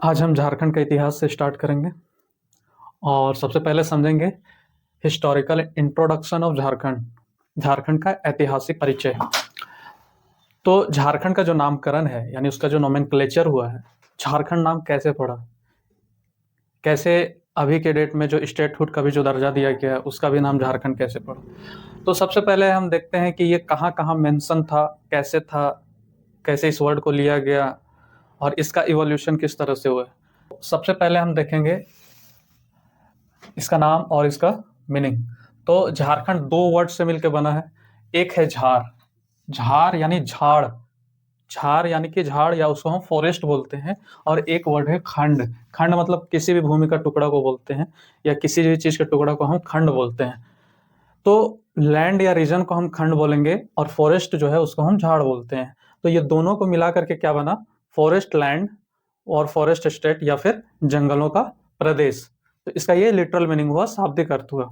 आज हम झारखंड के इतिहास से स्टार्ट करेंगे और सबसे पहले समझेंगे historical introduction of Jharkhand, Jharkhand का ऐतिहासिक परिचय। तो झारखंड का जो नामकरण है यानी उसका जो नोमेनक्लेचर हुआ है, झारखंड नाम कैसे पड़ा, कैसे अभी के डेट में जो स्टेटहुड का भी जो दर्जा दिया गया है उसका भी नाम झारखंड कैसे पड़ा। तो सबसे पहले हम देखते हैं कि ये कहाँ कहाँ मेंशन था, कैसे इस वर्ड को लिया गया और इसका इवोल्यूशन किस तरह से हुआ। सबसे पहले हम देखेंगे इसका नाम और इसका मीनिंग। तो झारखंड दो वर्ड से मिलकर बना है। एक है झार, झार यानी झाड़, झार यानी कि झाड़ या उसको हम फॉरेस्ट बोलते हैं। और एक वर्ड है खंड, खंड मतलब किसी भी भूमि का टुकड़ा को बोलते हैं या किसी भी चीज के टुकड़ा को हम खंड बोलते हैं। तो लैंड या रीजन को हम खंड बोलेंगे और फॉरेस्ट जो है उसको हम झाड़ बोलते हैं। तो ये दोनों को मिला करके क्या बना, फॉरेस्ट लैंड और फॉरेस्ट स्टेट या फिर जंगलों का प्रदेश। तो इसका ये लिटरल मीनिंग हुआ, शाब्दिक अर्थ हुआ।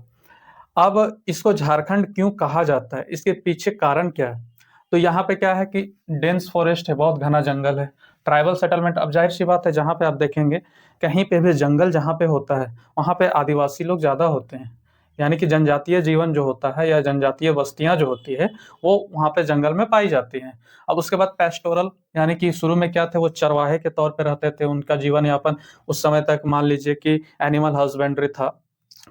अब इसको झारखंड क्यों कहा जाता है, इसके पीछे कारण क्या है। तो यहाँ पे क्या है कि डेंस फॉरेस्ट है, बहुत घना जंगल है। ट्राइबल सेटलमेंट, अब जाहिर सी बात है जहाँ पे आप देखेंगे कहीं पे भी जंगल जहाँ पे होता है वहाँ पे आदिवासी लोग ज्यादा होते हैं, यानी कि जनजातीय जीवन जो होता है या जनजातीय बस्तियां जो होती है वो वहाँ पे जंगल में पाई जाती हैं। अब उसके बाद पेस्टोरल, यानी कि शुरू में क्या थे, वो चरवाहे के तौर पे रहते थे, उनका जीवन यापन उस समय तक मान लीजिए कि एनिमल हस्बेंड्री था,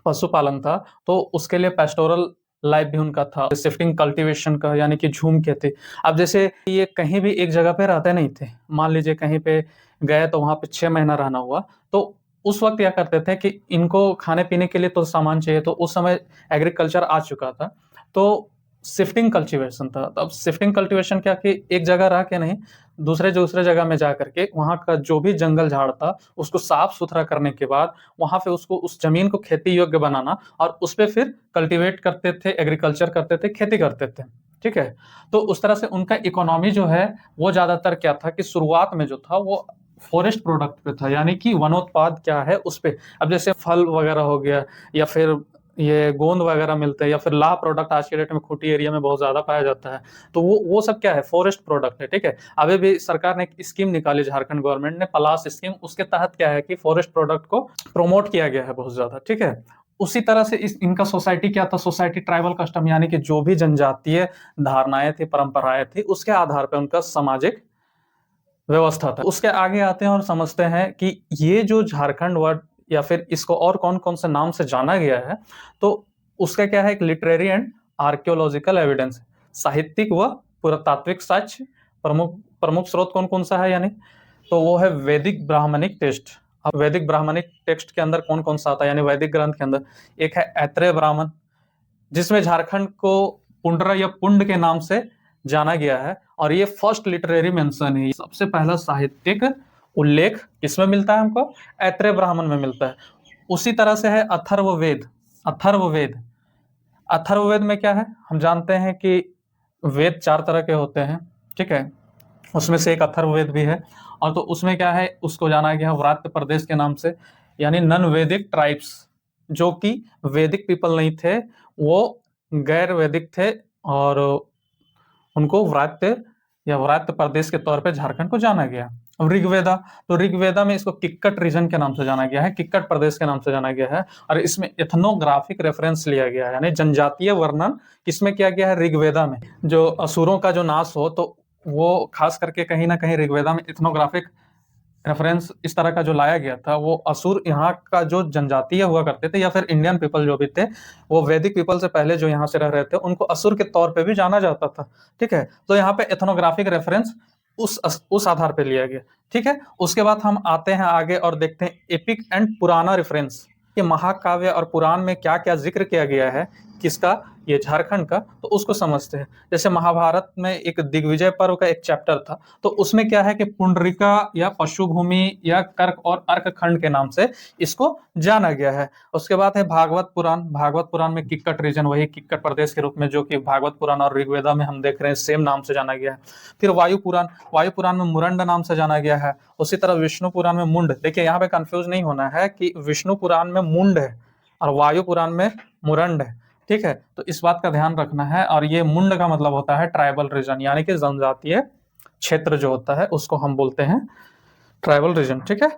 पशुपालन था। तो उसके लिए पेस्टोरल लाइफ भी उनका था। शिफ्टिंग कल्टीवेशन का यानी कि झूम के थे। अब जैसे ये कहीं भी एक जगह पे रहते नहीं थे, मान लीजिए कहीं पे गए तो वहां पे 6 महीना रहना हुआ, तो उस वक्त क्या करते थे कि इनको खाने पीने के लिए तो सामान चाहिए, तो उस समय एग्रीकल्चर आ चुका था, तो शिफ्टिंग कल्टीवेशन था। तो अब शिफ्टिंग कल्टीवेशन क्या कि एक जगह रह के नहीं दूसरे दूसरे जगह में जा करके वहां का जो भी जंगल झाड़ था उसको साफ सुथरा करने के बाद वहां पे उसको उस जमीन को खेती योग्य बनाना और उस पर फिर कल्टीवेट करते थे, एग्रीकल्चर करते थे, खेती करते थे। ठीक है। तो उस तरह से उनका इकोनॉमी जो है वो ज्यादातर क्या था कि शुरुआत में जो था वो फॉरेस्ट प्रोडक्ट पे था, यानी कि वनोत्पाद क्या है उस पे। अब जैसे फल वगैरह हो गया या फिर ये गोंद वगैरह मिलते हैं या फिर लाह प्रोडक्ट आज के डेट में खूंटी एरिया में बहुत ज्यादा पाया जाता है, तो वो सब क्या है, फॉरेस्ट प्रोडक्ट है। ठीक है। अभी भी सरकार ने एक स्कीम निकाली, झारखंड गवर्नमेंट ने पलाश स्कीम, उसके तहत क्या है कि फॉरेस्ट प्रोडक्ट को प्रमोट किया गया है बहुत ज्यादा। ठीक है। उसी तरह से इनका सोसाइटी क्या था, सोसाइटी ट्राइबल कस्टम, यानी कि जो भी जनजातीय धारणाएं थी, परंपराएं थी, उसके आधार पर उनका सामाजिक व्यवस्था था। उसके आगे आते हैं और समझते हैं कि ये जो झारखंड वर्ड या फिर इसको और कौन कौन से नाम से जाना गया है। तो उसका क्या है, एक लिटरेरी एंड आर्कियोलॉजिकल एविडेंस, साहित्यिक व पुरातात्विक साक्ष्य। प्रमुख प्रमुख स्रोत कौन कौन सा है, यानी तो वो है वैदिक ब्राह्मणिक टेक्स्ट। अब वैदिक ब्राह्मणिक टेक्स्ट के अंदर कौन कौन सा आता है, यानी वैदिक ग्रंथ के अंदर एक है ऐत्रेय ब्राह्मण, जिसमें झारखंड को पुंडरा या पुंड के नाम से जाना गया है। और ये फर्स्ट लिटरेरी मेंशन है, सबसे पहला साहित्यिक उल्लेख किसमें मिलता है हमको, ऐत्रेय ब्राह्मण में मिलता है। उसी तरह से है अथर्ववेद। अथर्ववेद, अथर्ववेद में क्या है, हम जानते हैं कि वेद 4 तरह के होते हैं। ठीक है। उसमें से एक अथर्ववेद भी है। और तो उसमें क्या है, उसको जाना गया है व्रात्य प्रदेश के नाम से, यानी नन वैदिक ट्राइब्स, जो कि वैदिक पीपल नहीं थे, वो गैर वैदिक थे और उनको व्रात्य या व्रात्य प्रदेश के तौर पे झारखंड को जाना गया। अब ऋग्वेदा, तो ऋग्वेदा में इसको किक्कट रीजन के नाम से जाना गया है, किक्कट प्रदेश के नाम से जाना गया है। और इसमें एथनोग्राफिक रेफरेंस लिया गया है, यानी जनजातीय वर्णन किसमें किया गया है, ऋग्वेदा में। जो असुरों का जो नाश हो तो वो खास करके कहीं ना कहीं ऋग्वेदा में इथनोग्राफिक रेफरेंस इस तरह का जो लाया गया था। वो असुर यहाँ का जो जनजातीय हुआ करते थे या फिर इंडियन पीपल जो भी थे, वो वैदिक पीपल से पहले जो यहाँ से रह रहे थे उनको असुर के तौर पे भी जाना जाता था। ठीक है। तो यहाँ पे एथनोग्राफिक रेफरेंस उस आधार पे लिया गया। ठीक है। उसके बाद हम आते हैं आगे और देखते हैं एपिक एंड पुराना रेफरेंस, कि महाकाव्य और पुराण में क्या क्या जिक्र किया गया है, किसका, ये झारखंड का, तो उसको समझते हैं। जैसे महाभारत में एक दिग्विजय पर्व का एक चैप्टर था, तो उसमें क्या है कि पुंडरिका या पशुभूमि या कर्क और अर्क खंड के नाम से इसको जाना गया है। उसके बाद है भागवत पुराण। भागवत पुराण में किक्कट रीजन, वही किक्कट प्रदेश के रूप में, जो कि भागवत पुराण और ऋग्वेदा में हम देख रहे हैं सेम नाम से जाना गया है। फिर वायु पुराण, वायु पुराण में मुरंड नाम से जाना गया है। उसी तरह विष्णु पुराण में मुंड। देखिए यहाँ पे कंफ्यूज नहीं होना है कि विष्णु पुराण में मुंड है और वायु पुराण में मुरंड है। ठीक है। तो इस बात का ध्यान रखना है। और ये मुंड का मतलब होता है ट्राइबल रीजन, यानी कि जनजातीय क्षेत्र जो होता है उसको हम बोलते हैं ट्राइबल रीजन। ठीक है।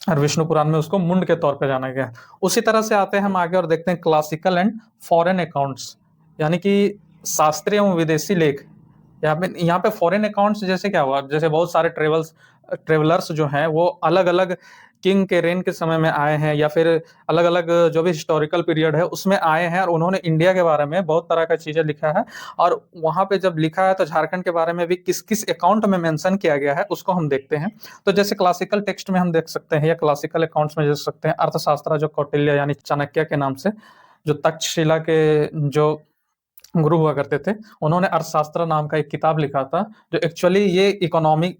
और विष्णु पुराण में उसको मुंड के तौर पे जाना गया है। उसी तरह से आते हैं हम आगे और देखते हैं क्लासिकल एंड फॉरेन अकाउंट्स, यानी कि शास्त्रीय एवं विदेशी लेख। यहाँ पे फॉरेन अकाउंट्स जैसे क्या हुआ, जैसे बहुत सारे ट्रेवलर्स जो हैं वो अलग अलग किंग के रेन के समय में आए हैं, या फिर अलग अलग जो भी हिस्टोरिकल पीरियड है उसमें आए हैं, और उन्होंने इंडिया के बारे में बहुत तरह का चीजें लिखा है। और वहां पे जब लिखा है तो झारखंड के बारे में भी किस किस अकाउंट में मेंशन किया गया है उसको हम देखते हैं। तो जैसे क्लासिकल टेक्स्ट में हम देख सकते हैं, या क्लासिकल अकाउंट्स में देख सकते हैं, अर्थशास्त्र जो कौटिल्य यानी चाणक्य के नाम से, जो तक्षशिला के जो गुरु हुआ करते थे, उन्होंने अर्थशास्त्र नाम का एक किताब लिखा था, जो एक्चुअली ये इकोनॉमिक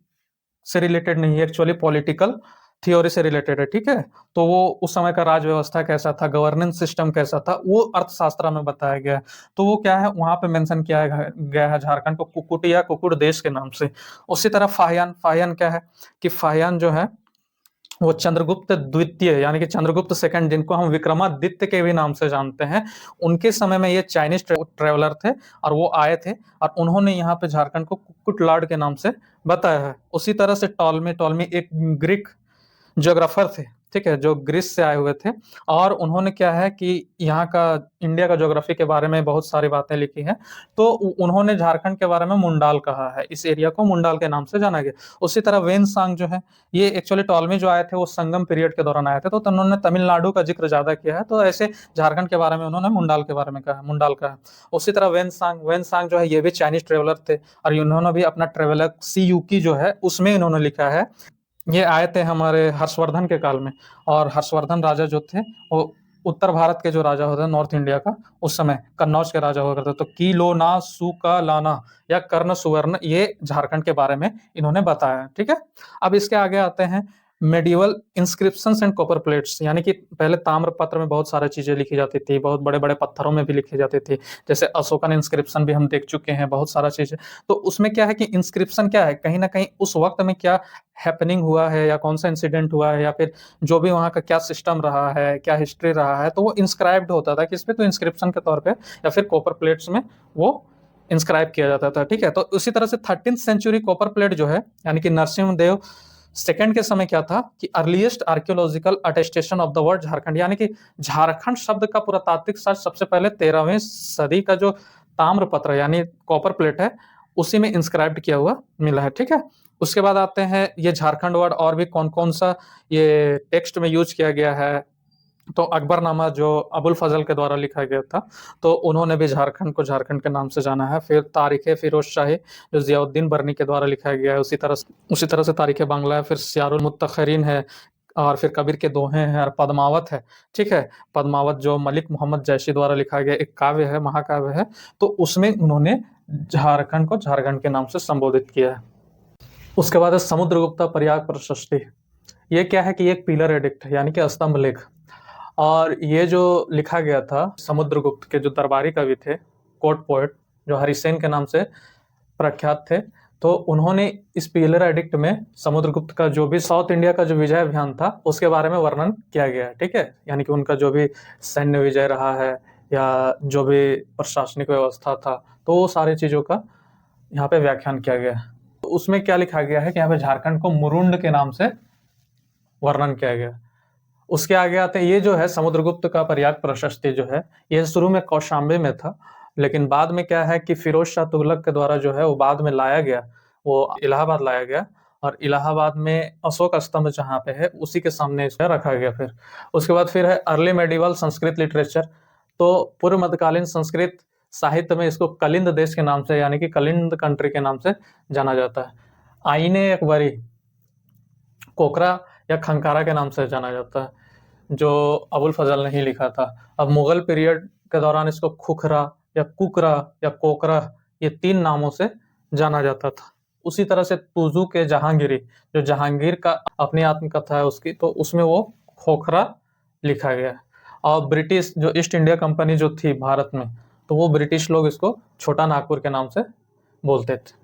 से रिलेटेड नहीं है, एक्चुअली पॉलिटिकल थियोरी से रिलेटेड है। ठीक है, तो वो उस समय का राज व्यवस्था कैसा था, गवर्नेंस सिस्टम कैसा था, वो अर्थशास्त्र में बताया गया है। तो वो क्या है, वहां पे मेंशन किया गया है झारखंड को कुकुट या कुकुट देश के नाम से। उसी तरह फाहियान, फाहियान क्या है कि फाहियान जो है वो चंद्रगुप्त द्वितीय यानी कि चंद्रगुप्त सेकंड, जिनको हम विक्रमादित्य के भी नाम से जानते हैं, उनके समय में ये चाइनीज ट्रेवलर थे, और वो आए थे और उन्होंने यहाँ पे झारखंड को कुकुटलाड के नाम से बताया है। उसी तरह से टॉलमी, टॉलमी एक ग्रीक ज्योग्राफर थे, ठीक है, जो ग्रीस से आए हुए थे, और उन्होंने क्या है कि यहाँ का इंडिया का ज्योग्राफी के बारे में बहुत सारी बातें लिखी हैं। तो उन्होंने झारखंड के बारे में मुंडाल कहा है, इस एरिया को मुंडाल के नाम से जाना गया। उसी तरह वेन सांग जो है, ये एक्चुअली टॉलमी जो आए थे वो संगम पीरियड के दौरान आए थे, तो उन्होंने तमिलनाडु का जिक्र ज्यादा किया है, तो ऐसे झारखंड के बारे में उन्होंने मुंडाल के बारे में कहा, मुंडाल कहा। उसी तरह वेन सांग जो है ये भी चाइनीज ट्रेवलर थे, और इन्होंने भी अपना ट्रेवलर सी यूकी जो है उसमें इन्होंने लिखा है। ये आए थे हमारे हर्षवर्धन के काल में, और हर्षवर्धन राजा जो थे वो उत्तर भारत के जो राजा होते हैं, नॉर्थ इंडिया का, उस समय कन्नौज के राजा हुआ करते। तो की लो ना सु का लाना या कर्ण सुवर्ण, ये झारखंड के बारे में इन्होंने बताया है। ठीक है, अब इसके आगे आते हैं medieval inscriptions and copper plates, यानी कि पहले ताम्र पत्र में बहुत सारी चीजें लिखी जाती थी, बहुत बड़े बड़े पत्थरों में भी लिखी जाती थी, जैसे अशोकन इंस्क्रिप्शन भी हम देख चुके हैं, बहुत सारा चीजें। तो उसमें क्या है कि इंस्क्रिप्शन क्या है, कहीं ना कहीं उस वक्त में क्या हैपनिंग हुआ है, या कौन सा इंसिडेंट हुआ है, या फिर जो भी वहाँ का क्या सिस्टम रहा है, क्या हिस्ट्री रहा है, तो वो इंस्क्राइब्ड होता था किस पे, तो इंस्क्रिप्शन के तौर पे या फिर कॉपर प्लेट्स में वो इंस्क्राइब किया जाता था। ठीक है, तो उसी तरह से 13th सेंचुरी कॉपर प्लेट जो है, यानी कि नरसिंहदेव सेकंड के समय क्या था कि earliest archaeological attestation of the word Jharkhand, यानी कि झारखंड शब्द का पुरातात्विक साक्ष्य सबसे पहले 13वीं सदी का जो ताम्र पत्र यानी कॉपर प्लेट है उसी में इंस्क्राइब्ड किया हुआ मिला है। ठीक है, उसके बाद आते हैं ये झारखंड वर्ड और भी कौन कौन सा ये टेक्स्ट में यूज किया गया है। तो अकबरनामा जो अबुल फजल के द्वारा लिखा गया था, तो उन्होंने भी झारखंड को झारखंड के नाम से जाना है। फिर तारीख फिरोज शाही जो जियाउद्दीन बर्नी के द्वारा लिखा गया है, उसी तरह से तारीख बांग्ला है। फिर सियारुल मुत्तखरीन है, और फिर कबीर के दोहे हैं, और पद्मावत है। ठीक है, पद्मावत जो मलिक मोहम्मद जैशी द्वारा लिखा गया एक काव्य है, महाकाव्य है, तो उसमें उन्होंने झारखंड को झारखंड के नाम से संबोधित किया है। उसके बाद है समुद्रगुप्ता प्रयाग प्रशस्ति। ये क्या है कि एक पिलर एडिक्ट है, यानी कि स्तंभ लेख, और ये जो लिखा गया था समुद्रगुप्त के जो दरबारी कवि थे, कोर्ट पोएट, जो हरिसेन के नाम से प्रख्यात थे, तो उन्होंने इस पिलर एडिक्ट में समुद्रगुप्त का जो भी साउथ इंडिया का जो विजय अभियान था उसके बारे में वर्णन किया गया है। ठीक है, यानी कि उनका जो भी सैन्य विजय रहा है या जो भी प्रशासनिक व्यवस्था था, तो वो सारी चीजों का यहाँ पे व्याख्यान किया गया है। तो उसमें क्या लिखा गया है कि यहाँ पे झारखंड को मुरुंड के नाम से वर्णन किया गया। उसके आगे आते हैं, ये जो है समुद्रगुप्त का प्रयाग प्रशस्ति जो है, ये शुरू में कौशाम्बी में था, लेकिन बाद में क्या है कि फिरोज शाह तुगलक के द्वारा जो है वो बाद में लाया गया, वो इलाहाबाद लाया गया, और इलाहाबाद में अशोक स्तंभ जहाँ पे है उसी के सामने इसे रखा गया। फिर उसके बाद फिर है अर्ली मेडिवल संस्कृत लिटरेचर। तो पूर्व मध्यकालीन संस्कृत साहित्य में इसको कलिंद देश के नाम से, यानी कि कलिंद कंट्री के नाम से जाना जाता है। आईने अकबरी कोकरा या खंकारा के नाम से जाना जाता है, जो अबुल फजल ने ही लिखा था। अब मुगल पीरियड के दौरान इसको खुखरा या कुकरा या कोकरा, ये 3 नामों से जाना जाता था। उसी तरह से तुजू के जहांगीरी, जो जहांगीर का अपनी आत्मकथा है उसकी, तो उसमें वो खोखरा लिखा गया है। और ब्रिटिश जो ईस्ट इंडिया कंपनी जो थी भारत में, तो वो ब्रिटिश लोग इसको छोटा नागपुर के नाम से बोलते थे।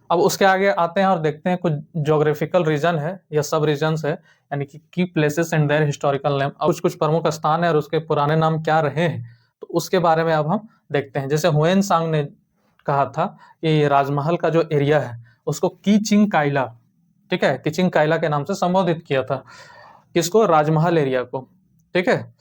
अब उसके आगे आते हैं और देखते हैं कुछ ज्योग्राफिकल रीजन है या सब रीजन्स है, यानी कि की places and their historical name. कुछ कुछ प्रमुख स्थान है और उसके पुराने नाम क्या रहे हैं, तो उसके बारे में अब हम देखते हैं। जैसे हुएन सांग ने कहा था कि राजमहल का जो एरिया है उसको कीचिंग काइला, ठीक है, कीचिंग काइला के नाम से संबोधित किया था। किसको? राजमहल एरिया को, ठीक है।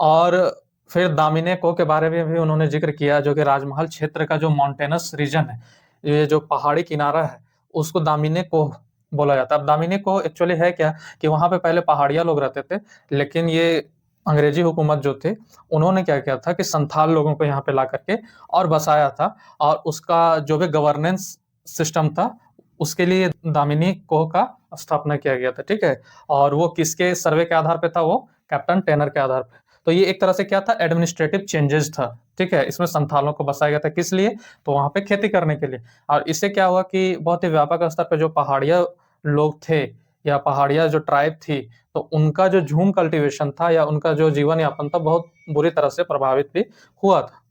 और फिर दामिनी कोह के बारे में भी उन्होंने जिक्र किया, जो कि राजमहल क्षेत्र का जो माउंटेनस रीजन है, ये जो पहाड़ी किनारा है, उसको दामिनी कोह बोला जाता है। अब दामिनी कोह एक्चुअली है क्या कि वहां पे पहले पहाड़िया लोग रहते थे, लेकिन ये अंग्रेजी हुकूमत जो थे, उन्होंने क्या किया था कि संथाल लोगों को यहाँ पे ला करके और बसाया था, और उसका जो भी गवर्नेंस सिस्टम था, उसके लिए दामिनी कोह का स्थापना किया गया था, ठीक है। और वो किसके सर्वे के आधार पे था? वो कैप्टन टेनर के आधार पे। तो ये एक तरह से क्या था? एडमिनिस्ट्रेटिव चेंजेस था, ठीक है। इसमें संथालों को बसाया गया था, किस लिए? तो वहां पे खेती करने के लिए। और इससे क्या हुआ कि बहुत ही व्यापक स्तर पे जो पहाड़िया लोग थे या पहाड़िया जो ट्राइब थी, तो उनका जो झूम कल्टीवेशन था या उनका जो जीवन यापन था, बहुत बुरी तरह से प्रभावित भी हुआ था।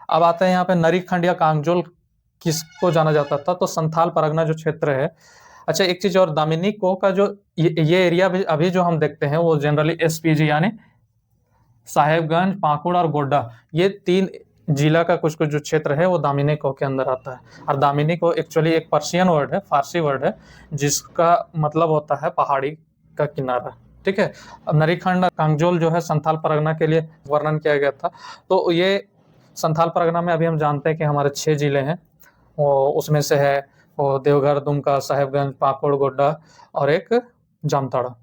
अब आते हैं यहाँ पे नरीखंड या कांगजोल किसको जाना जाता था? तो संथाल परगना जो क्षेत्र है। अच्छा, एक चीज और, दामिनी कोह का जो ये एरिया भी अभी जो हम देखते हैं, वो जनरली एसपीजी यानी साहेबगंज, पाकुड़ और गोड्डा, ये 3 जिला का कुछ कुछ जो क्षेत्र है, वो दामिनी कोह के अंदर आता है। और दामिनी कोह एक्चुअली एक पर्शियन वर्ड है, फारसी वर्ड है, जिसका मतलब होता है पहाड़ी का किनारा, ठीक है। अब नरीखंड कांगजोल जो है संथाल परगना के लिए वर्णन किया गया था। तो ये संथाल परगना में अभी हम जानते हैं कि हमारे 6 जिले हैं, वो उसमें से है वो देवघर, दुमका, साहेबगंज, पाकुड़, गोड्डा और एक जामताड़ा,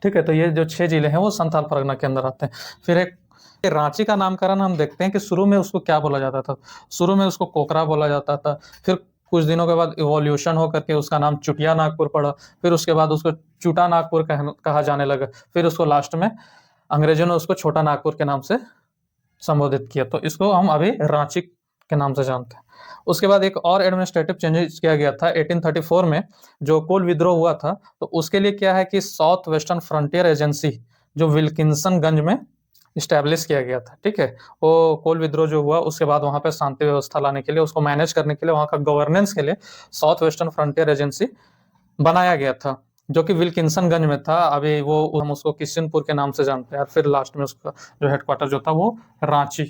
ठीक है। तो ये जो 6 जिले हैं वो संथाल परगना के अंदर आते हैं। फिर एक रांची का नामकरण हम देखते हैं कि शुरू में उसको क्या बोला जाता था? शुरू में उसको कोकरा बोला जाता था, फिर कुछ दिनों के बाद इवोल्यूशन होकर के उसका नाम चुटिया नागपुर पड़ा, फिर उसके बाद उसको चूटा नागपुर कहा जाने लगा, फिर उसको लास्ट में अंग्रेजों ने उसको छोटा नागपुर के नाम से संबोधित किया। तो इसको हम अभी रांची के नाम से जानते हैं। उसके बाद एक और एडमिनिस्ट्रेटिव चेंजेस किया गया था 1834 में, जो कोल विद्रोह हुआ था। तो उसके लिए क्या है कि साउथ वेस्टर्न फ्रंटियर एजेंसी जो विल्किंसनगंज में इस्टेब्लिश किया गया था, ठीक है। वो कोल विद्रोह जो हुआ, उसके बाद वहां पे शांति व्यवस्था लाने के लिए, उसको मैनेज करने के लिए, वहां का गवर्नेंस के लिए साउथ वेस्टर्न फ्रंटियर एजेंसी बनाया गया था, जो कि विल्किंसनगंज में था। अभी वो हम उसको किशनपुर के नाम से जानते हैं, और फिर लास्ट में उसका जो हेडक्वार्टर जो था वो रांची,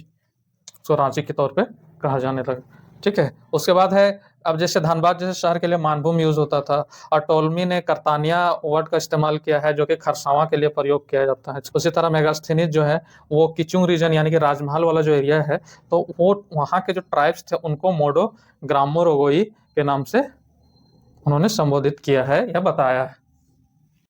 उसको रांची के तौर पे कहा जाने लगा, ठीक है। उसके बाद है, अब जैसे धनबाद जैसे शहर के लिए मानभूम यूज होता था, और टोलमी ने कर्तानिया वर्ड का इस्तेमाल किया है, जो कि खरसावां के लिए प्रयोग किया जाता है। उसी तरह मेगास्थनीज जो है, वो किचुंग रीजन यानी कि राजमहल वाला जो एरिया है, तो वो वहाँ के जो ट्राइब्स थे उनको मोडो ग्रामो रोगोई के नाम से उन्होंने संबोधित किया है या बताया है।